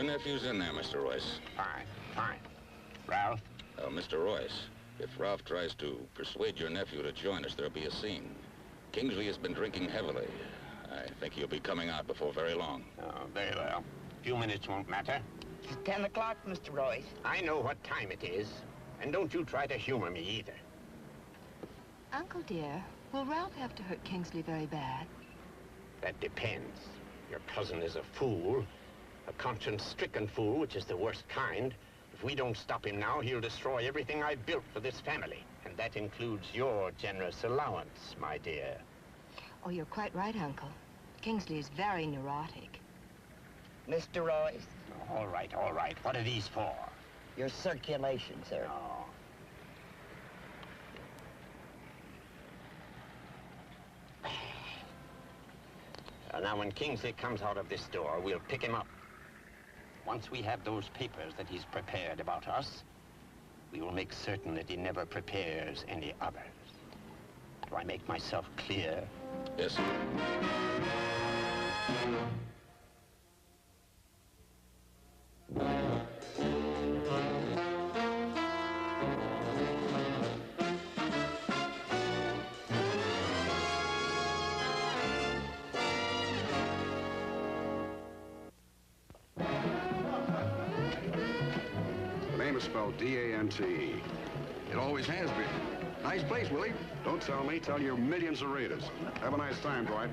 nephew's in there, Mr. Royce. Fine, fine. Ralph? Mr. Royce, if Ralph tries to persuade your nephew to join us, there'll be a scene. Kingsley has been drinking heavily. I think he'll be coming out before very long. Oh, very well. A few minutes won't matter. It's 10 o'clock, Mr. Royce. I know what time it is, and don't you try to humor me either. Uncle dear, will Ralph have to hurt Kingsley very bad? That depends. Your cousin is a fool, a conscience-stricken fool, which is the worst kind. If we don't stop him now, he'll destroy everything I've built for this family. And that includes your generous allowance, my dear. Oh, you're quite right, Uncle. Kingsley is very neurotic. Mr. Royce. All right, all right. What are these for? Your circulation, sir. Oh. Now, when Kingsley comes out of this door, we'll pick him up. Once we have those papers that he's prepared about us, we will make certain that he never prepares any others. Do I make myself clear? Yes, sir. Spelled D-A-N-T-E. It always has been. Nice place, Willie. Don't tell me. Tell your millions of readers. Have a nice time, Dwight.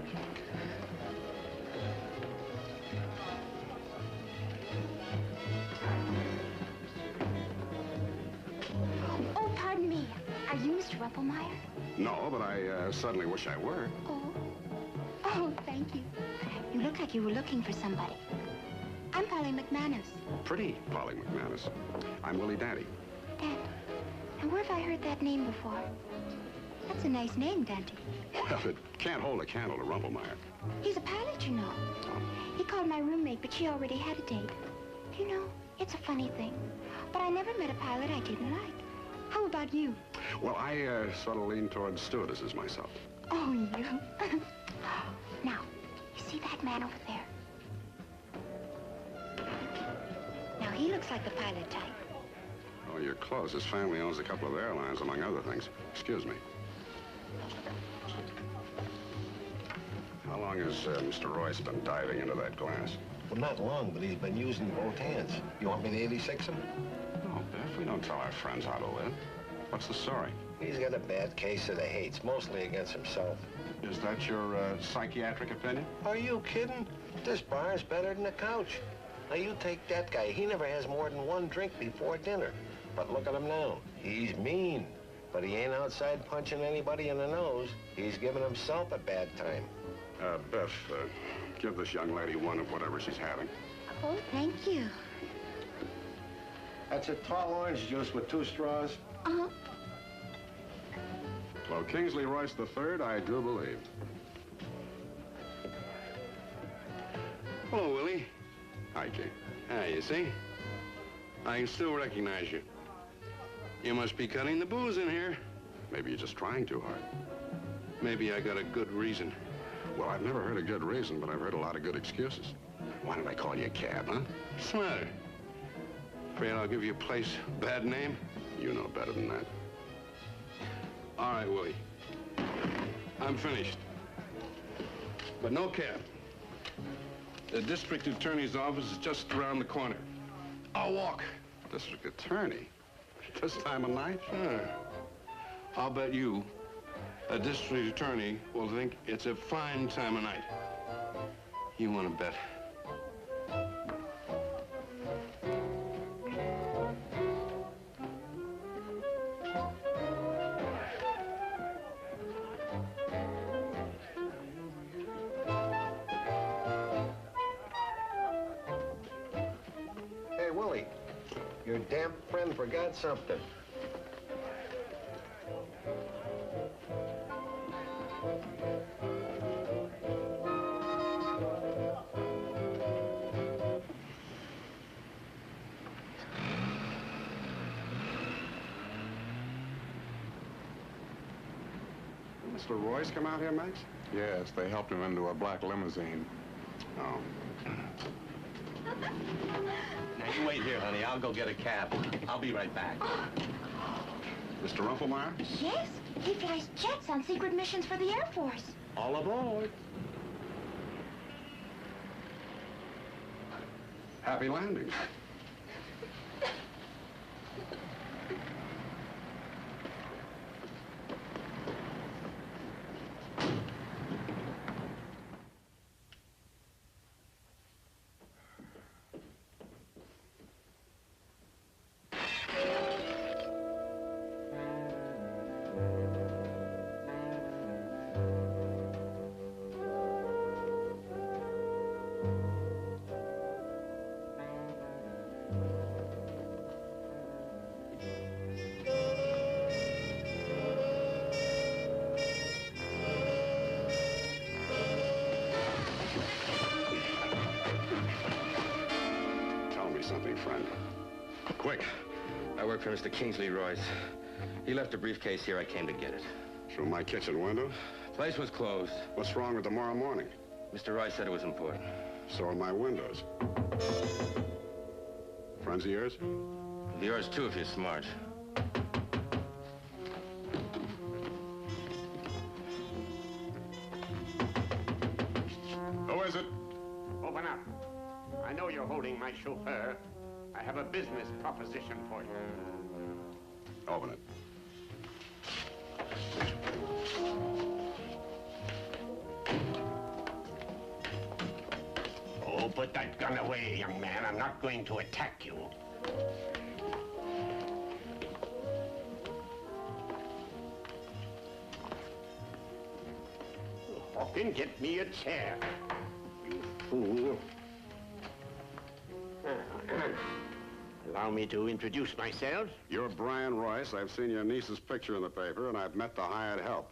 Oh, pardon me. Are you Mr. Rumpelmeyer? No, but I suddenly wish I were. Oh. Oh, thank you. You look like you were looking for somebody. I'm Polly McManus. Pretty Polly McManus. I'm Willie Dante. Dante. Now, where have I heard that name before? That's a nice name, Dante. Well, it can't hold a candle to Rumpelmeyer. He's a pilot, you know. He called my roommate, but she already had a date. You know, it's a funny thing, but I never met a pilot I didn't like. How about you? Well, I sort of lean towards stewardesses myself. Oh, you. Now, you see that man over there? Now, he looks like the pilot type. Oh, you're close. His family owns a couple of airlines, among other things. Excuse me. How long has Mr. Royce been diving into that glass? Well, not long, but he's been using both hands. You want me to 86 him? No, Biff, we don't tell our friends how to live. What's the story? He's got a bad case of the hates, mostly against himself. Is that your psychiatric opinion? Are you kidding? This bar's better than the couch. Now, you take that guy. He never has more than one drink before dinner. But look at him now. He's mean. But he ain't outside punching anybody in the nose. He's giving himself a bad time. Biff, give this young lady one of whatever she's having. Oh, thank you. That's a tall orange juice with 2 straws. Uh-huh. Well, Kingsley Royce III, I do believe. Hello, Willie. Hi, King. Ah, you see? I can still recognize you. You must be cutting the booze in here. Maybe you're just trying too hard. Maybe I got a good reason. Well, I've never heard a good reason, but I've heard a lot of good excuses. Why did I call you a cab, huh? What's the matter? Afraid I'll give your place a bad name? You know better than that. All right, Willie. I'm finished. But no cab. The district attorney's office is just around the corner. I'll walk. District attorney? This time of night? Sure. I'll bet you a district attorney will think it's a fine time of night. You want to bet? Hey, Willie, your damn friend forgot something. Mr. Royce come out here, Max? Yes, they helped him into a black limousine. Oh. You wait here, honey. I'll go get a cab. I'll be right back. Mr. Rumpelmeyer? Yes, he flies jets on secret missions for the Air Force. All aboard. Happy landing. Something, friend. Quick. I work for Mr. Kingsley Royce. He left a briefcase here. I came to get it. Through my kitchen window? Place was closed. What's wrong with tomorrow morning? Mr. Royce said it was important. So are my windows. Friends of yours? Yours, too, if you're smart. Who is it? Open up. I know you're holding my chauffeur. I have a business proposition for you. Open it. Oh, put that gun away, young man. I'm not going to attack you. Hawkins, get me a chair. You fool. Allow me to introduce myself. You're Brian Royce. I've seen your niece's picture in the paper, and I've met the hired help.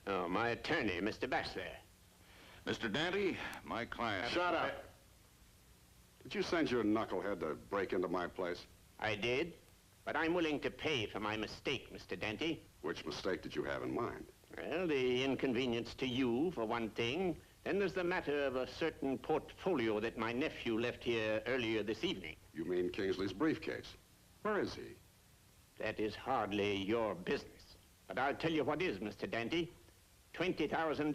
Oh, my attorney, Mr. Baxter. Mr. Dante, my client... Shut up. Did you send your knucklehead to break into my place? I did, but I'm willing to pay for my mistake, Mr. Dante. Which mistake did you have in mind? Well, the inconvenience to you, for one thing. Then there's the matter of a certain portfolio that my nephew left here earlier this evening. You mean Kingsley's briefcase? Where is he? That is hardly your business. But I'll tell you what is, Mr. Dante. $20,000.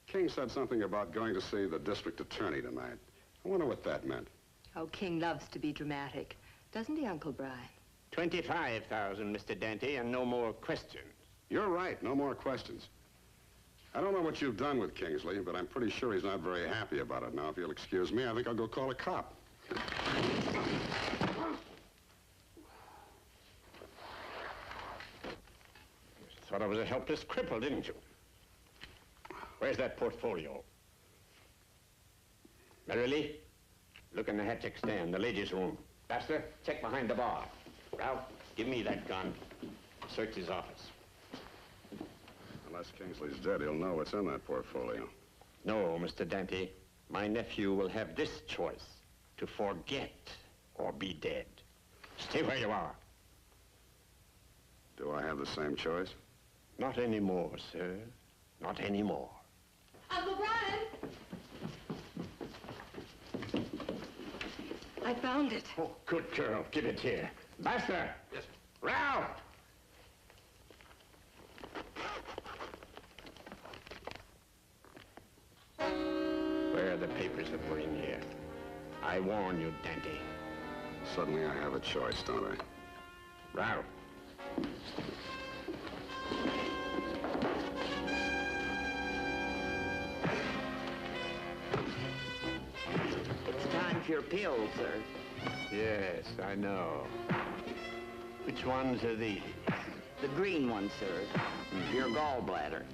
King said something about going to see the district attorney tonight. I wonder what that meant. Oh, King loves to be dramatic. Doesn't he, Uncle Brian? $25,000, Mr. Dante, and no more questions. You're right. No more questions. I don't know what you've done with Kingsley, but I'm pretty sure he's not very happy about it. Now, if you'll excuse me, I think I'll go call a cop. Thought I was a helpless cripple, didn't you? Where's that portfolio? Merrily, look in the hat-check stand, the ladies' room. Baxter, check behind the bar. Ralph, give me that gun. Search his office. Unless Kingsley's dead, he'll know what's in that portfolio. No, Mr. Dante. My nephew will have this choice, to forget or be dead. Stay where you are. Do I have the same choice? Not anymore, sir. Not anymore. Uncle Brian! I found it. Oh, good girl. Give it here. Baxter! Yes, sir. Ralph! Where are the papers that were in here? I warn you, Dante. Suddenly I have a choice, don't I? Ralph. It's time for your pills, sir. Yes, I know. Which ones are these? The green one, sir. For your gallbladder.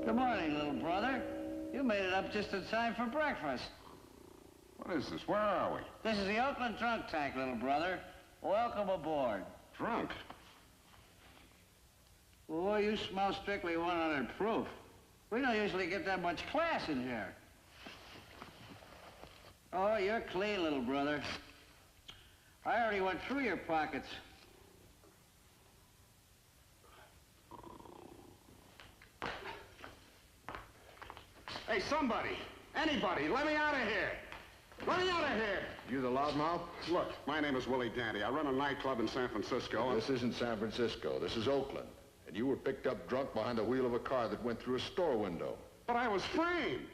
Good morning, little brother. You made it up just in time for breakfast. What is this? Where are we? This is the Oakland Drunk Tank, little brother. Welcome aboard. Drunk. Boy, you smell strictly 100 proof. We don't usually get that much class in here. Oh, you're clean, little brother. I already went through your pockets. Hey, somebody, anybody, let me out of here. Let me out of here. You the loudmouth? Look, my name is Willie Dante. I run a nightclub in San Francisco. This isn't San Francisco. This is Oakland. And you were picked up drunk behind the wheel of a car that went through a store window. But I was framed.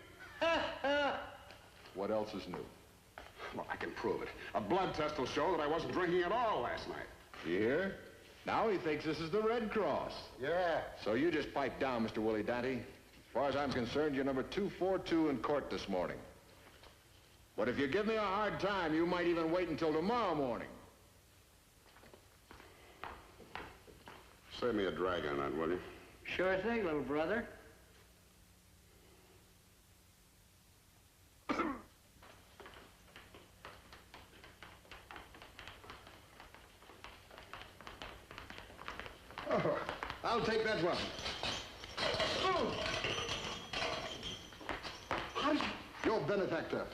What else is new? Well, I can prove it. A blood test will show that I wasn't drinking at all last night. You hear? Now he thinks this is the Red Cross. Yeah. So you just pipe down, Mr. Willie Dante. As far as I'm concerned, you're number 242 in court this morning. But if you give me a hard time, you might even wait until tomorrow morning. Save me a drag on that, will you? Sure thing, little brother. Oh, I'll take that one. Oh! How did you... Your benefactor.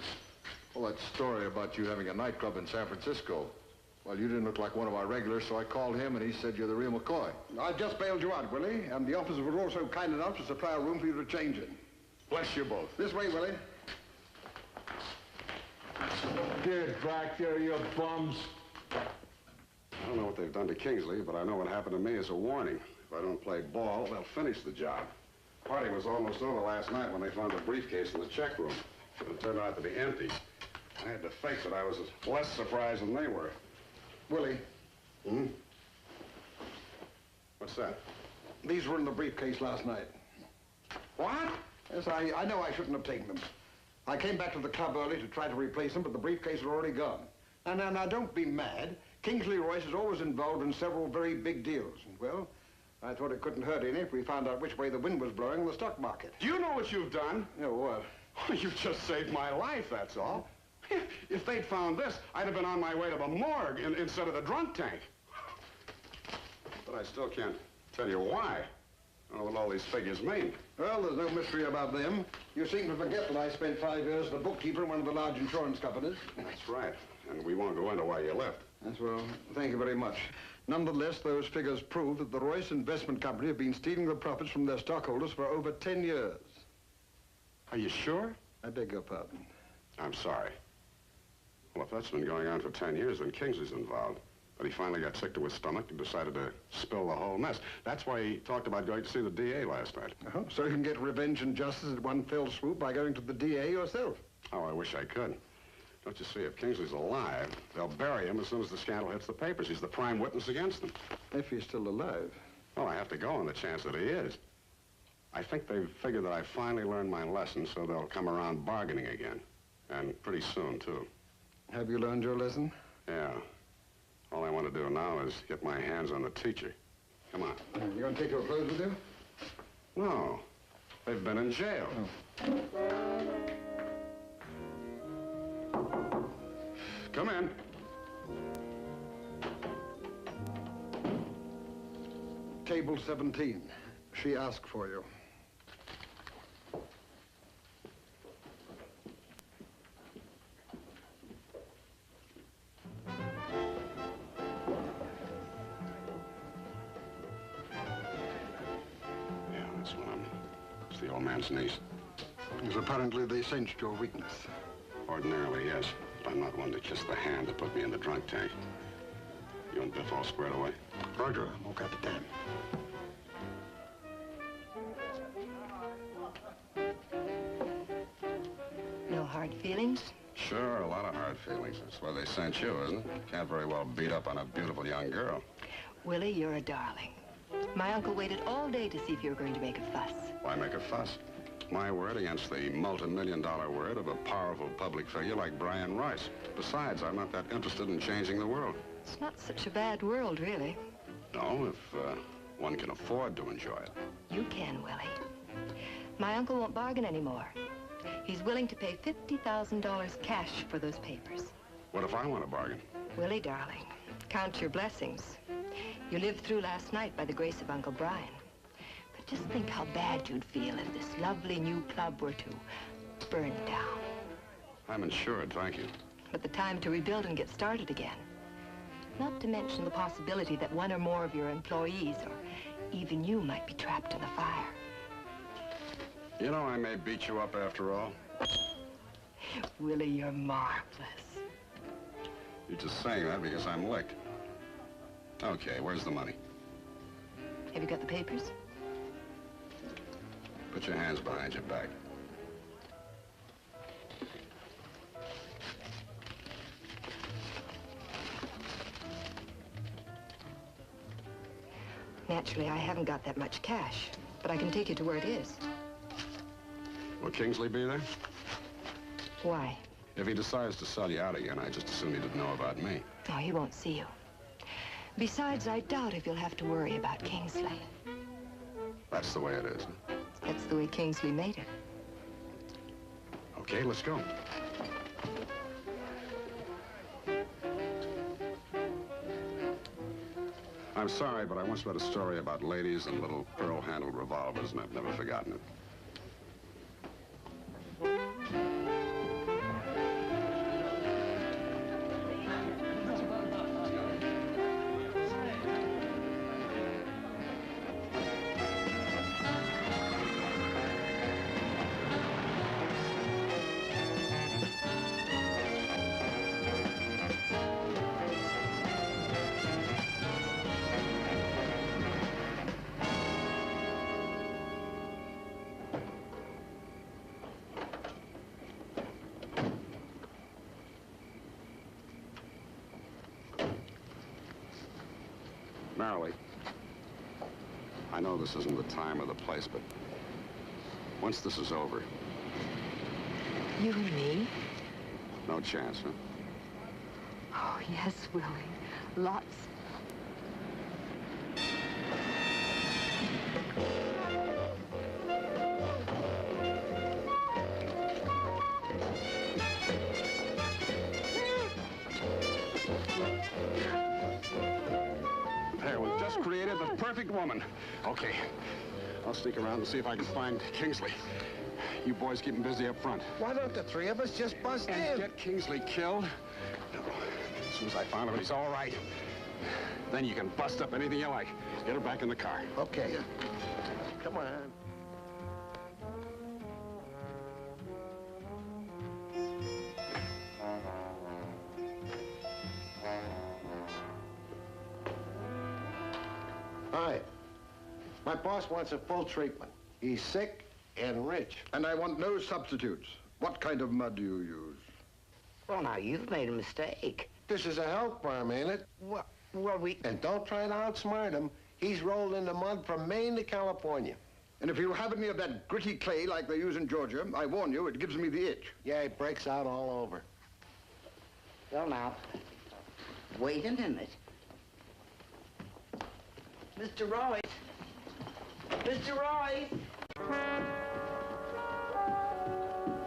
Well, that story about you having a nightclub in San Francisco. Well, you didn't look like one of our regulars, so I called him, and he said you're the real McCoy. I've just bailed you out, Willie, and the officers were also kind enough to supply a room for you to change in. Bless you both. This way, Willie. Get back there, you bums. I don't know what they've done to Kingsley, but I know what happened to me is a warning. If I don't play ball, they'll finish the job. Party was almost over last night when they found a briefcase in the check room. It turned out to be empty. I had to face it. I was less surprised than they were. Willie. Hmm? What's that? These were in the briefcase last night. What? Yes, I know I shouldn't have taken them. I came back to the club early to try to replace them, but the briefcase had already gone. Now, don't be mad. Kingsley Royce is always involved in several very big deals. And, well, I thought it couldn't hurt any if we found out which way the wind was blowing in the stock market. Do you know what you've done? Yeah, what? You've just saved my life, that's all. If they'd found this, I'd have been on my way to the morgue instead of the drunk tank. But I still can't tell you why. I don't know what all these figures mean. Well, there's no mystery about them. You seem to forget that I spent 5 years as a bookkeeper in one of the large insurance companies. That's right. And we won't go into why you left. Yes, well, thank you very much. Nonetheless, those figures prove that the Royce Investment Company have been stealing the profits from their stockholders for over 10 years. Are you sure? I beg your pardon. I'm sorry. Well, if that's been going on for 10 years, then Kingsley's involved. But he finally got sick to his stomach and decided to spill the whole mess. That's why he talked about going to see the DA last night. So you can get revenge and justice at one fell swoop by going to the DA yourself? Oh, I wish I could. Don't you see, if Kingsley's alive, they'll bury him as soon as the scandal hits the papers. He's the prime witness against them. If he's still alive. Well, I have to go on the chance that he is. I think they've figured that I finally learned my lesson, so they'll come around bargaining again. And pretty soon, too. Have you learned your lesson? Yeah. All I want to do now is get my hands on the teacher. Come on. You going to take your clothes with you? No. They've been in jail. Oh. Come in. Table 17. She asked for you. It's the old man's niece. Because apparently they sensed your weakness. Ordinarily, yes. But I'm not one to kiss the hand that put me in the drunk tank. You and Biff all squared away? Roger, mon capitaine. No hard feelings? Sure, a lot of hard feelings. That's why they sent you, isn't it? Can't very well beat up on a beautiful young girl. Willie, you're a darling. My uncle waited all day to see if you were going to make a fuss. Why make a fuss? My word against the multi-million-dollar word of a powerful public figure like Brian Royce. Besides, I'm not that interested in changing the world. It's not such a bad world, really. No, if one can afford to enjoy it. You can, Willie. My uncle won't bargain anymore. He's willing to pay $50,000 cash for those papers. What if I want to bargain? Willie, darling, count your blessings. You lived through last night by the grace of Uncle Brian. But just think how bad you'd feel if this lovely new club were to burn down. I'm insured, thank you. But the time to rebuild and get started again. Not to mention the possibility that one or more of your employees, or even you, might be trapped in the fire. You know, I may beat you up after all. Willie, you're marvelous. You're just saying that because I'm licked. Okay, where's the money? Have you got the papers? Put your hands behind your back. Naturally, I haven't got that much cash, but I can take you to where it is. Will Kingsley be there? Why? If he decides to sell you out again, I just assume he didn't know about me. Oh, he won't see you. Besides, I doubt if you'll have to worry about Kingsley. That's the way it is, huh? That's the way Kingsley made it. Okay, let's go. I'm sorry, but I once read a story about ladies and little pearl-handled revolvers, and I've never forgotten it. Marilee, I know this isn't the time or the place, but once this is over... You and me? No chance, huh? Oh, yes, Willie. Lots. There, we've just created the perfect woman. Okay, I'll sneak around and see if I can find Kingsley. You boys keep him busy up front. Why don't the three of us just bust And in? get Kingsley killed? No. As soon as I find him and he's all right, then you can bust up anything you like. Get her back in the car. Okay. Come on. Hi. My boss wants a full treatment. He's sick and rich. And I want no substitutes. What kind of mud do you use? Well, now, you've made a mistake. This is a health farm, ain't it? Well, And don't try to outsmart him. He's rolled in the mud from Maine to California. And if you have any of that gritty clay like they use in Georgia, I warn you, it gives me the itch. Yeah, it breaks out all over. Well, now, wait a minute. Mr. Royce. Mr. Royce.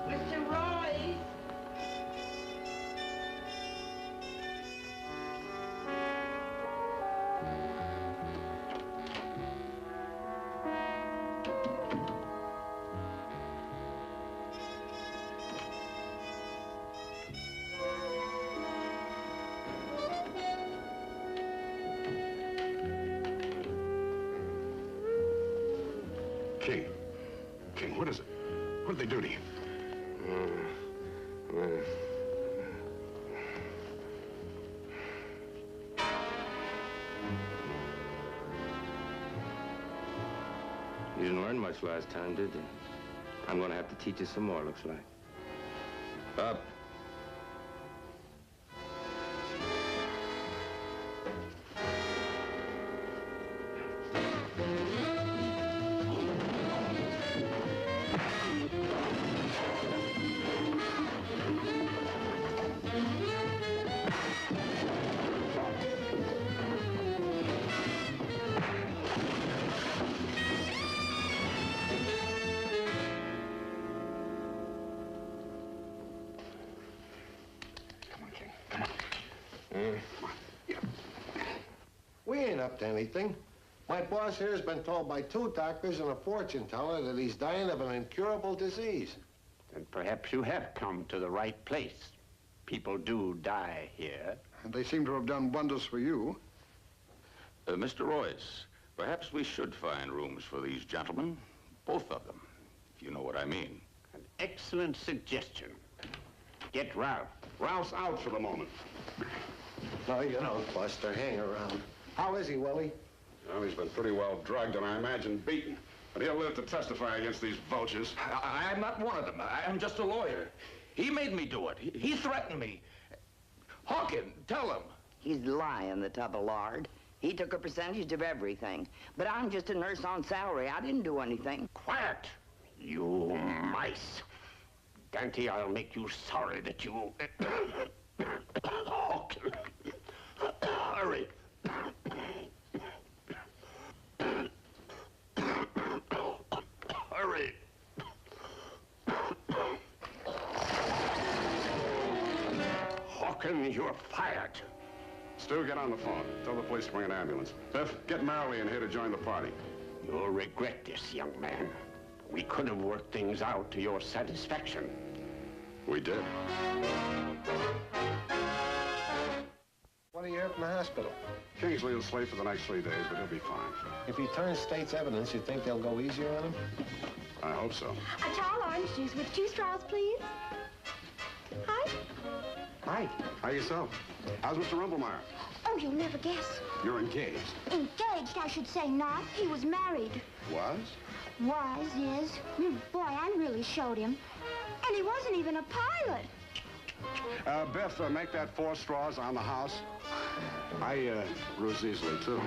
Mr. Royce. King, what is it? What did they do to you? You didn't learn much last time, did you? I'm gonna have to teach you some more, looks like. Up. We ain't up to anything. My boss here has been told by 2 doctors and a fortune teller that he's dying of an incurable disease. And perhaps you have come to the right place. People do die here. And they seem to have done wonders for you. Mr. Royce, perhaps we should find rooms for these gentlemen. Both of them, if you know what I mean. An excellent suggestion. Get Ralph. Ralph's out for the moment. No, you don't, Buster. Hang around. How is he, Willie? Well, he's been pretty well drugged and I imagine beaten. But he'll live to testify against these vultures. I'm not one of them. I'm just a lawyer. He made me do it. He threatened me. Hawkins, tell him. He's lying, the tub of lard. He took a percentage of everything. But I'm just a nurse on salary. I didn't do anything. Quiet, you mice. Dante, I'll make you sorry that you... Hawkins, hurry. Hurry. Hawkins, you're fired. Stu, get on the phone. Tell the police to bring an ambulance. Biff, get Marilee in here to join the party. You'll regret this, young man. We could have worked things out to your satisfaction. We did. What do you hear from the hospital? Kingsley will sleep for the next 3 days, but he'll be fine. If he turns state's evidence, you think they'll go easier on him? I hope so. A tall orange juice with 2 straws, please. Hi. Hi. How yourself? How's Mr. Rumpelmeyer? Oh, you'll never guess. You're engaged. Engaged, I should say not. He was married. Was? Was, is. Boy, I really showed him. And he wasn't even a pilot. Biff, make that 4 straws on the house. I bruise easily, too.